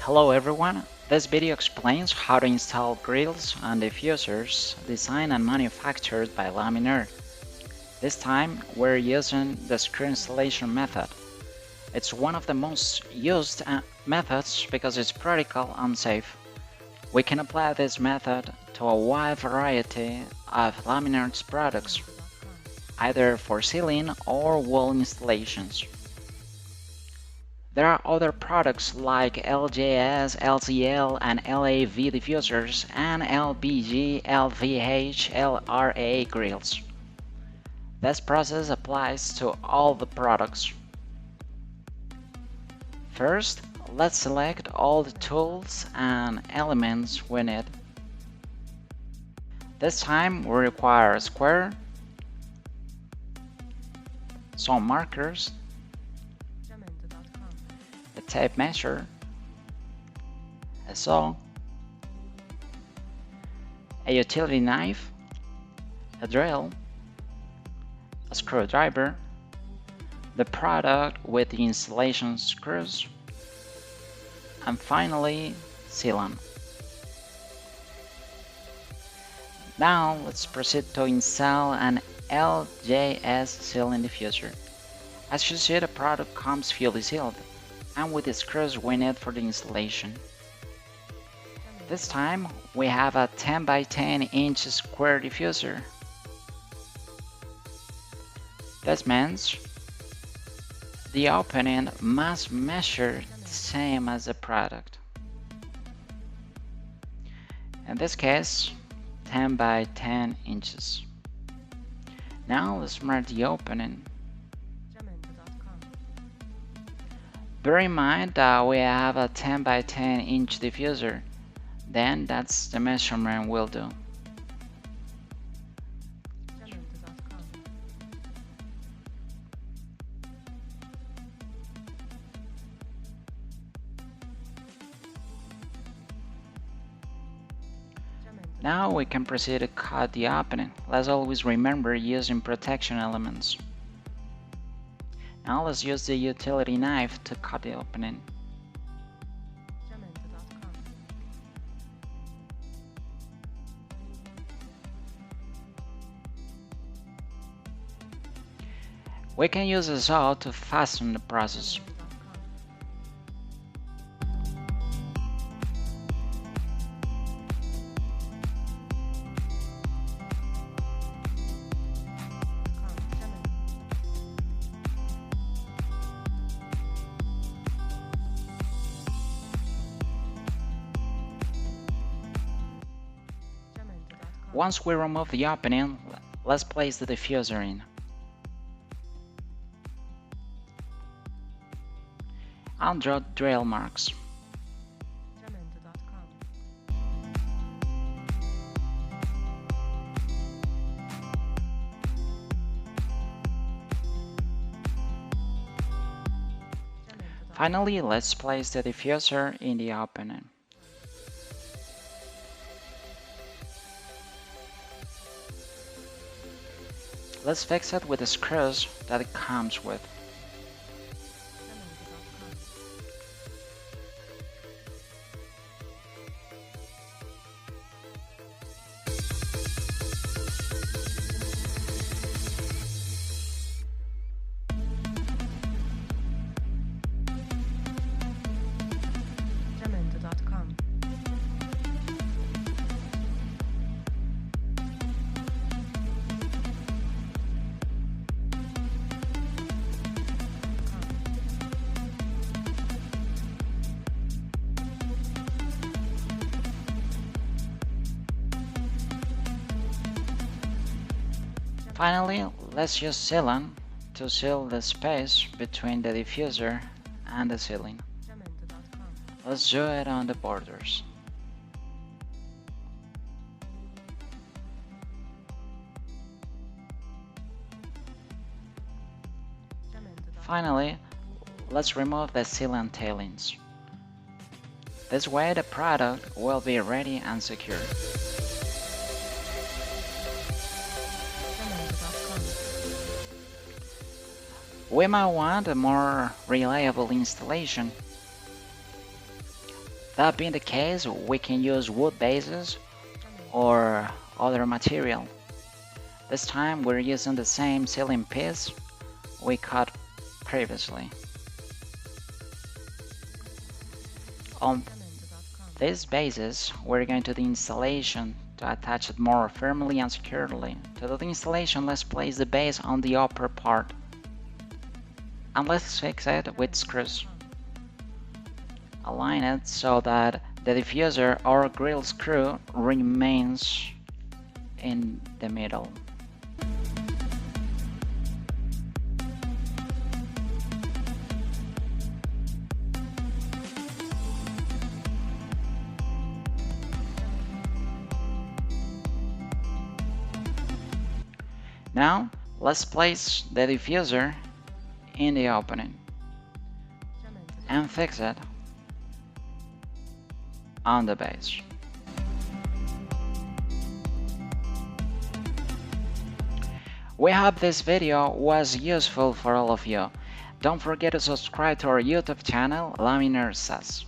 Hello everyone, this video explains how to install grills and diffusers designed and manufactured by Laminaire. This time we're using the screw installation method. It's one of the most used methods because it's practical and safe. We can apply this method to a wide variety of Laminaire's products, either for ceiling or wall installations. There are other products like S.A.S, LCL, and LAV diffusers and LBG, LVH, LRA grills. This process applies to all the products. First, let's select all the tools and elements we need. This time we require a square, some markers, a tape measure, a saw, a utility knife, a drill, a screwdriver, the product with the installation screws, and finally sealant. Now let's proceed to install an S.A.S sealing diffuser. As you see, the product comes fully sealed and with the screws we need for the installation. This time we have a 10 by 10 inch square diffuser. This means the opening must measure the same as the product. In this case, 10 by 10 inches. Now let's mark the opening. Bear in mind that we have a 10 by 10 inch diffuser, then that's the measurement we'll do. Now we can proceed to cut the opening. Let's always remember using protection elements. Now let's use the utility knife to cut the opening. We can use a saw to fasten the process. Once we remove the opening, let's place the diffuser in. I'll draw drill marks. Finally, let's place the diffuser in the opening. Let's fix it with the screws that it comes with. Finally, let's use sealant to seal the space between the diffuser and the ceiling. Let's do it on the borders. Finally, let's remove the sealant tailings. This way the product will be ready and secure. We might want a more reliable installation. That being the case, we can use wood bases or other material. This time we're using the same ceiling piece we cut previously. On these bases, we're going to do the installation to attach it more firmly and securely. To do the installation, let's place the base on the upper part. And let's fix it with screws. Align it so that the diffuser or grill screw remains in the middle. Now, let's place the diffuser in the opening and fix it on the base. We hope this video was useful for all of you. Don't forget to subscribe to our YouTube channel, Laminar S.A.S.